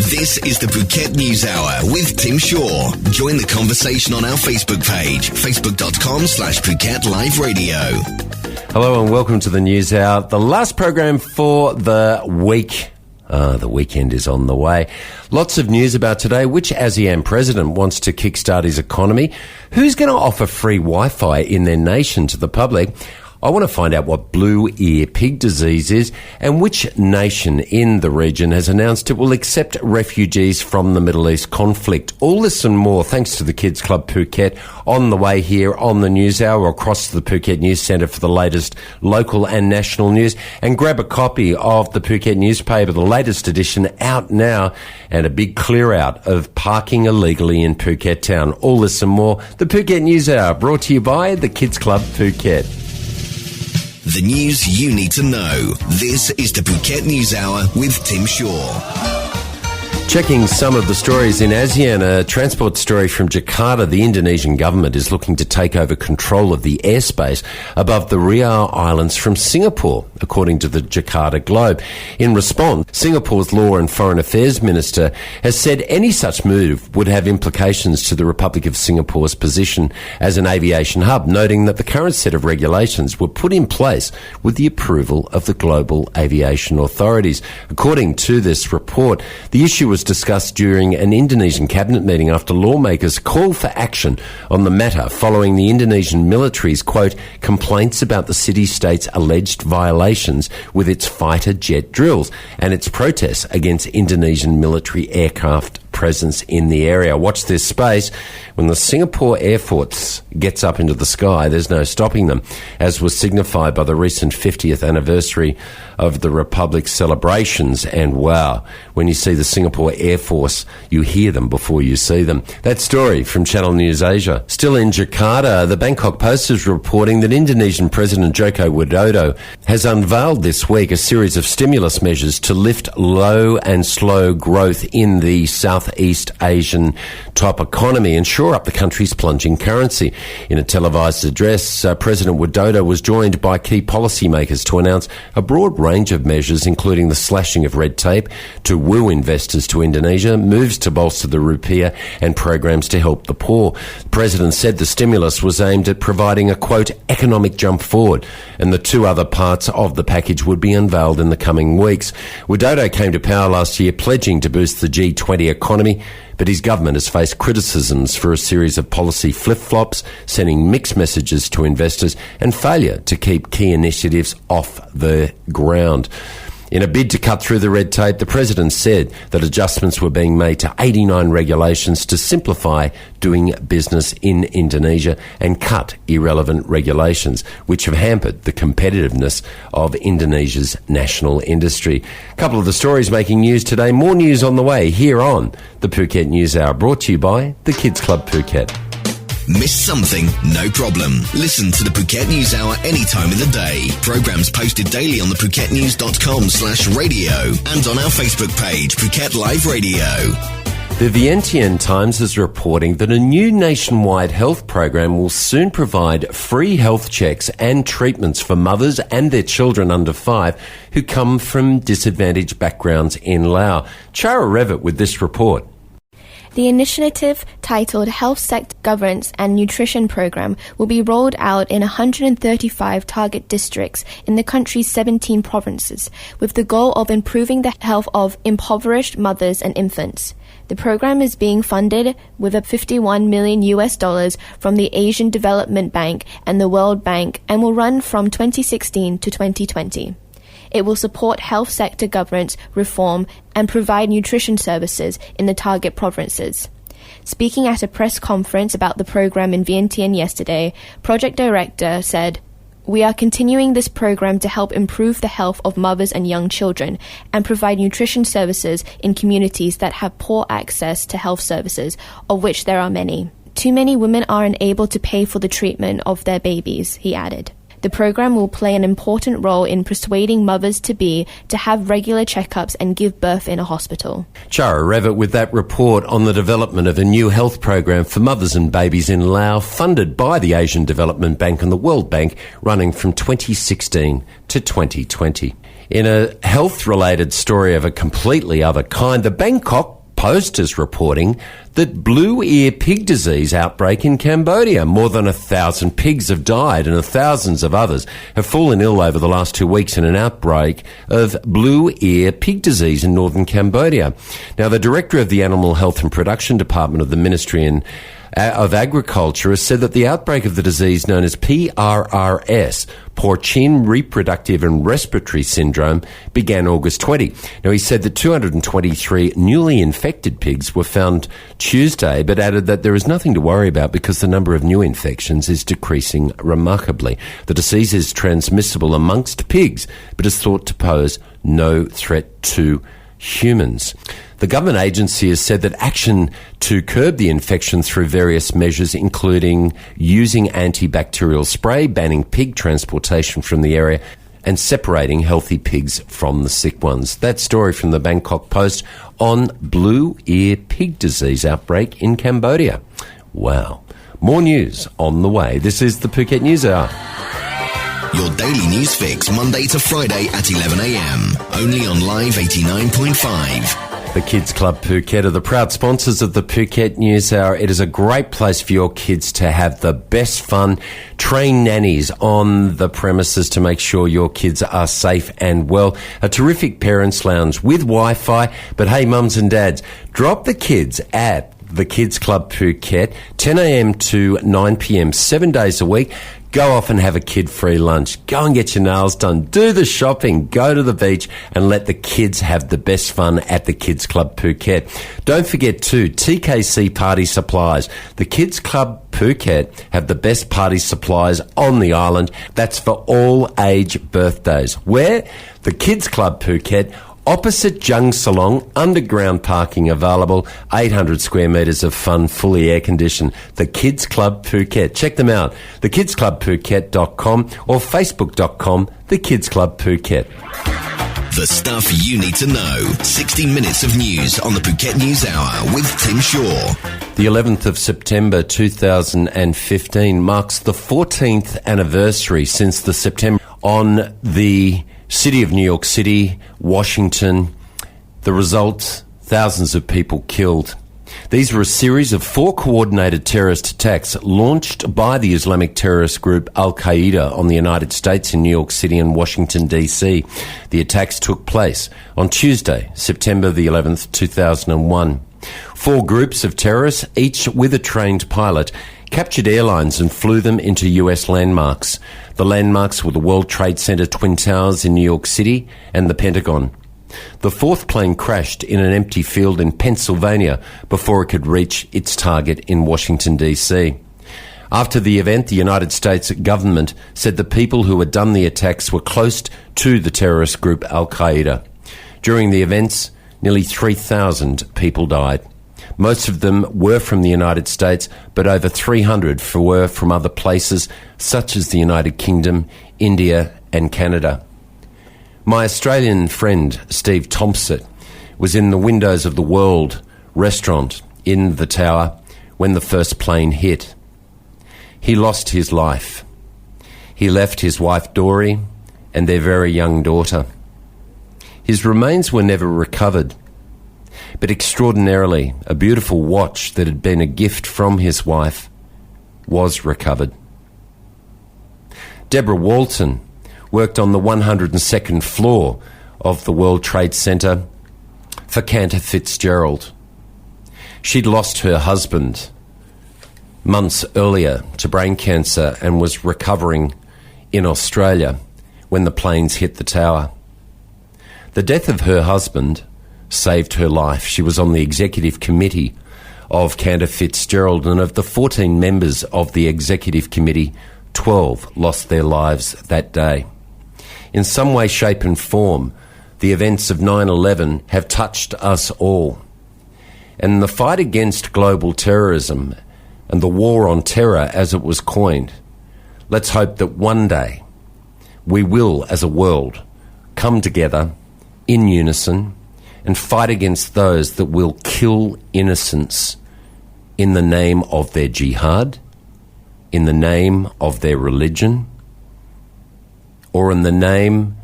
This is the Phuket News Hour with Tim Shaw. Join the conversation on our Facebook page, facebook.com/Phuket Live Radio. Hello and welcome to the News Hour, the last program for the week. The weekend is on the way. Lots of news about today. Which ASEAN president wants to kickstart his economy? Who's going to offer free Wi-Fi in their nation to the public? I want to find out what blue ear pig disease is and which nation in the region has announced it will accept refugees from the Middle East conflict. All this and more thanks to the Kids Club Phuket on the way here on the News Hour, across to the Phuket News Centre for the latest local and national news. And grab a copy of the Phuket newspaper, the latest edition, out now, and a big clear out of parking illegally in Phuket town. All this and more. The Phuket News Hour, brought to you by the Kids Club Phuket. The news you need to know. This is the Phuket News Hour with Tim Shaw. Checking some of the stories in ASEAN, a transport story from Jakarta. The Indonesian government is looking to take over control of the airspace above the Riau Islands from Singapore, according to the Jakarta Globe. In response, Singapore's Law and Foreign Affairs Minister has said any such move would have implications to the Republic of Singapore's position as an aviation hub, noting that the current set of regulations were put in place with the approval of the global aviation authorities. According to this report, the issue was discussed during an Indonesian cabinet meeting after lawmakers called for action on the matter following the Indonesian military's, quote, complaints about the city-state's alleged violations with its fighter jet drills and its protests against Indonesian military aircraft presence in the area. Watch this space. When the Singapore Air Force gets up into the sky, there's no stopping them, as was signified by the recent 50th anniversary of the Republic's celebrations. And wow, when you see the Singapore Air Force, you hear them before you see them. That story from Channel News Asia. Still in Jakarta, the Bangkok Post is reporting that Indonesian President Joko Widodo has unveiled this week a series of stimulus measures to lift low and slow growth in the Southeast Asian top economy and shore up the country's plunging currency. In a televised address, President Widodo was joined by key policymakers to announce a broad range of measures, including the slashing of red tape to woo investors to Indonesia, moves to bolster the rupiah, and programs to help the poor. The President said the stimulus was aimed at providing a, quote, economic jump forward, and the two other parts of the package would be unveiled in the coming weeks. Widodo came to power last year pledging to boost the G20 economy, but his government has faced criticisms for a series of policy flip-flops, sending mixed messages to investors and failure to keep key initiatives off the ground. In a bid to cut through the red tape, the President said that adjustments were being made to 89 regulations to simplify doing business in Indonesia and cut irrelevant regulations, which have hampered the competitiveness of Indonesia's national industry. A couple of the stories making news today. More news on the way here on the Phuket News Hour, brought to you by the Kids Club Phuket. Missed something? No problem. Listen to the Phuket News Hour anytime in the day. Programs posted daily on the PhuketNews.com/radio and on our Facebook page, Phuket Live Radio. The Vientiane Times is reporting that a new nationwide health program will soon provide free health checks and treatments for mothers and their children under 5 who come from disadvantaged backgrounds in Laos. Chara Revitt with this report. The initiative, titled Health Sector Governance and Nutrition Program, will be rolled out in 135 target districts in the country's 17 provinces, with the goal of improving the health of impoverished mothers and infants. The program is being funded with a $51 million from the Asian Development Bank and the World Bank and will run from 2016 to 2020. It will support health sector governance reform and provide nutrition services in the target provinces. Speaking at a press conference about the program in Vientiane yesterday, Project Director said, "We are continuing this program to help improve the health of mothers and young children and provide nutrition services in communities that have poor access to health services, of which there are many. Too many women are unable to pay for the treatment of their babies," he added. The program will play an important role in persuading mothers-to-be to have regular checkups and give birth in a hospital. Chara Revitt with that report on the development of a new health program for mothers and babies in Laos, funded by the Asian Development Bank and the World Bank, running from 2016 to 2020. In a health-related story of a completely other kind, the Bangkok Post is reporting that blue ear pig disease outbreak in Cambodia. More than 1,000 pigs have died and thousands of others have fallen ill over the last 2 weeks in an outbreak of blue ear pig disease in northern Cambodia. Now, the director of the Animal Health and Production Department of the Ministry of Agriculture has said that the outbreak of the disease known as PRRS, Porcine Reproductive and Respiratory Syndrome, began August 20. Now, he said that 223 newly infected pigs were found Tuesday, but added that there is nothing to worry about because the number of new infections is decreasing remarkably. The disease is transmissible amongst pigs, but is thought to pose no threat to humans. The government agency has said that action to curb the infection through various measures, including using antibacterial spray, banning pig transportation from the area, and separating healthy pigs from the sick ones. That story from the Bangkok Post on blue ear pig disease outbreak in Cambodia. Wow. More news on the way. This is the Phuket News Hour. Your daily news fix, Monday to Friday at 11 a.m. Only on Live 89.5. The Kids Club Phuket are the proud sponsors of the Phuket News Hour. It is a great place for your kids to have the best fun. Train nannies on the premises to make sure your kids are safe and well. A terrific parents' lounge with Wi-Fi. But hey, mums and dads, drop the kids at the Kids Club Phuket, 10 a.m. to 9 p.m, 7 days a week. Go off and have a kid-free lunch. Go and get your nails done. Do the shopping. Go to the beach and let the kids have the best fun at the Kids Club Phuket. Don't forget too, TKC Party Supplies. The Kids Club Phuket have the best party supplies on the island. That's for all age birthdays. Where? The Kids Club Phuket, opposite Jung Salong, underground parking available, 800 square metres of fun, fully air-conditioned. The Kids Club Phuket. Check them out, thekidsclubphuket.com or facebook.com, The Kids Club Phuket. The stuff you need to know. 60 minutes of news on the Phuket News Hour with Tim Shaw. The 11th of September 2015 marks the 14th anniversary since the September on the City of New York City, Washington. The result, thousands of people killed. These were a series of 4 coordinated terrorist attacks launched by the Islamic terrorist group Al-Qaeda on the United States in New York City and Washington, D.C. The attacks took place on Tuesday, September the 11th, 2001. 4 groups of terrorists, each with a trained pilot, captured airlines and flew them into US landmarks. The landmarks were the World Trade Center Twin Towers in New York City and the Pentagon. The 4th plane crashed in an empty field in Pennsylvania before it could reach its target in Washington, D.C. After the event, the United States government said the people who had done the attacks were close to the terrorist group Al-Qaeda. During the events, nearly 3,000 people died. Most of them were from the United States, but over 300 were from other places, such as the United Kingdom, India and Canada. My Australian friend, Steve Thompson, was in the Windows of the World restaurant in the tower when the first plane hit. He lost his life. He left his wife, Dory, and their very young daughter. His remains were never recovered. But extraordinarily, a beautiful watch that had been a gift from his wife was recovered. Deborah Walton worked on the 102nd floor of the World Trade Center for Cantor Fitzgerald. She'd lost her husband months earlier to brain cancer and was recovering in Australia when the planes hit the tower. The death of her husband saved her life. She was on the executive committee of Cantor Fitzgerald, and of the 14 members of the executive committee, 12 lost their lives that day. In some way, shape and form, the events of 9/11 have touched us all. And the fight against global terrorism and the war on terror, as it was coined, let's hope that one day we will, as a world, come together in unison and fight against those that will kill innocents in the name of their jihad, in the name of their religion, or in the name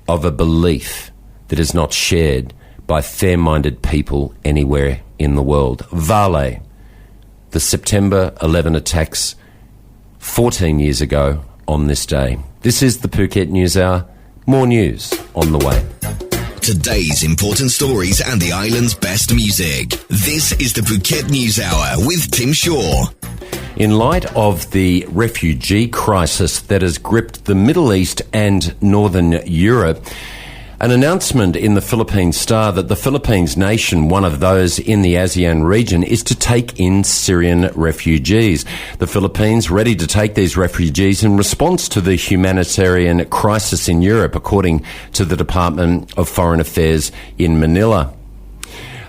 of a belief that is not shared by fair-minded people anywhere in the world. Vale, the September 11 attacks 14 years ago on this day. This is the Phuket News Hour. More news on the way. Today's important stories and the island's best music. This is the Phuket News Hour with Tim Shaw. In light of the refugee crisis that has gripped the Middle East and Northern Europe, an announcement in the Philippine Star that the Philippines nation, one of those in the ASEAN region, is to take in Syrian refugees. The Philippines ready to take these refugees in response to the humanitarian crisis in Europe, according to the Department of Foreign Affairs in Manila.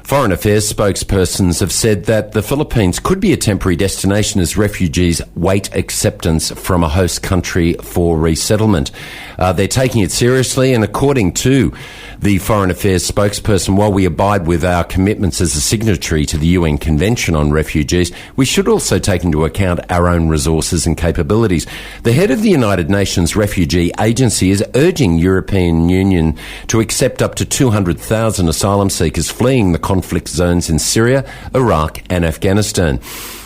Foreign Affairs spokespersons have said that the Philippines could be a temporary destination as refugees wait acceptance from a host country for resettlement. They're taking it seriously, and according to the Foreign Affairs spokesperson, while we abide with our commitments as a signatory to the UN Convention on Refugees, we should also take into account our own resources and capabilities. The head of the United Nations Refugee Agency is urging European Union to accept up to 200,000 asylum seekers fleeing the conflict zones in Syria, Iraq and Afghanistan.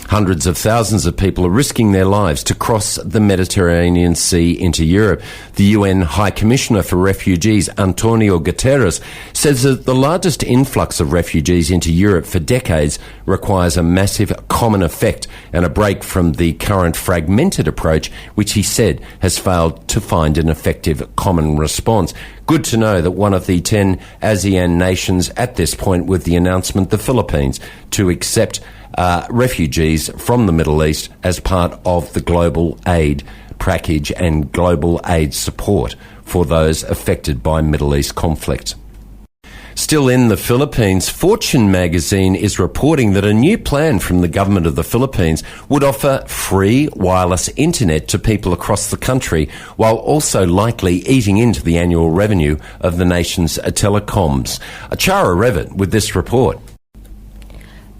Hundreds of thousands of people are risking their lives to cross the Mediterranean Sea into Europe. The UN High Commissioner for Refugees, Antonio Guterres, says that the largest influx of refugees into Europe for decades requires a massive common effect and a break from the current fragmented approach, which he said has failed to find an effective common response. Good to know that one of the 10 ASEAN nations at this point, with the announcement, the Philippines, to accept refugees from the Middle East as part of the global aid package and global aid support for those affected by Middle East conflict. Still in the Philippines, Fortune magazine is reporting that a new plan from the government of the Philippines would offer free wireless internet to people across the country, while also likely eating into the annual revenue of the nation's telecoms. Chara Revitt with this report.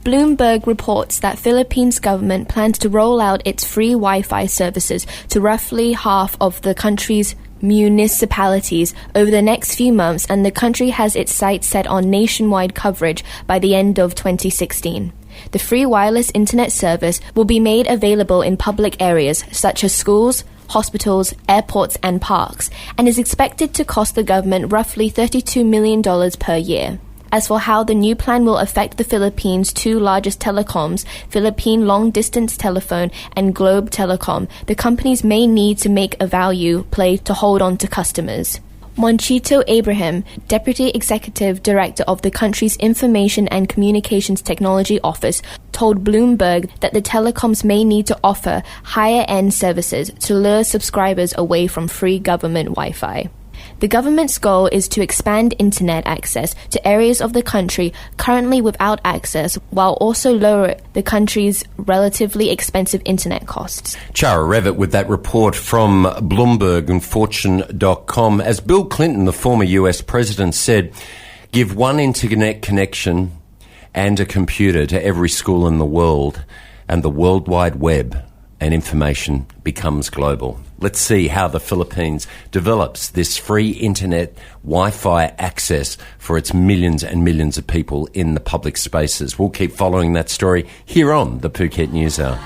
Bloomberg reports that Philippines government plans to roll out its free Wi-Fi services to roughly half of the country's municipalities over the next few months, and the country has its sights set on nationwide coverage by the end of 2016. The free wireless internet service will be made available in public areas such as schools, hospitals, airports and parks, and is expected to cost the government roughly $32 million per year. As for how the new plan will affect the Philippines' two largest telecoms, Philippine Long Distance Telephone and Globe Telecom, the companies may need to make a value play to hold on to customers. Monchito Abraham, Deputy Executive Director of the country's Information and Communications Technology Office, told Bloomberg that the telecoms may need to offer higher-end services to lure subscribers away from free government Wi-Fi. The government's goal is to expand internet access to areas of the country currently without access, while also lower the country's relatively expensive internet costs. Chara Revitt with that report from Bloomberg and Fortune.com. As Bill Clinton, the former US president, said, give one internet connection and a computer to every school in the world, and the World Wide Web and information becomes global. Let's see how the Philippines develops this free internet Wi-Fi access for its millions and millions of people in the public spaces. We'll keep following that story here on the Phuket News Hour.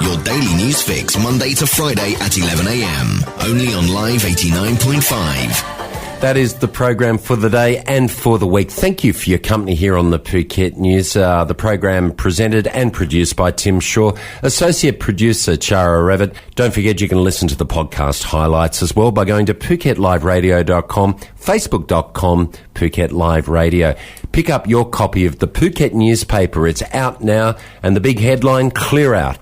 Your daily news fix, Monday to Friday at 11 a.m. Only on Live 89.5. That is the program for the day and for the week. Thank you for your company here on the Phuket News. The program presented and produced by Tim Shaw, associate producer Chara Revitt. Don't forget you can listen to the podcast highlights as well by going to PhuketLiveRadio.com, Facebook.com, Phuket Live Radio. Pick up your copy of the Phuket newspaper. It's out now, and the big headline, clear out.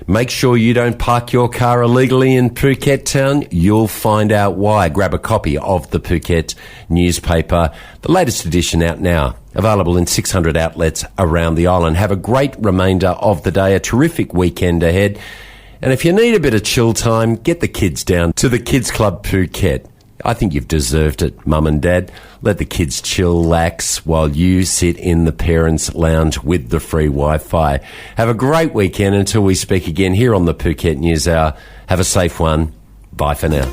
Make sure you don't park your car illegally in Phuket town. You'll find out why. Grab a copy of the Phuket newspaper. The latest edition out now. Available in 600 outlets around the island. Have a great remainder of the day. A terrific weekend ahead. And if you need a bit of chill time, get the kids down to the Kids Club Phuket. I think you've deserved it, Mum and Dad. Let the kids chillax while you sit in the parents' lounge with the free Wi-Fi. Have a great weekend until we speak again here on the Phuket News Hour. Have a safe one. Bye for now.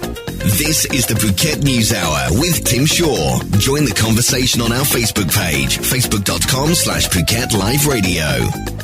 This is the Phuket News Hour with Tim Shaw. Join the conversation on our Facebook page, facebook.com/Phuket Live Radio.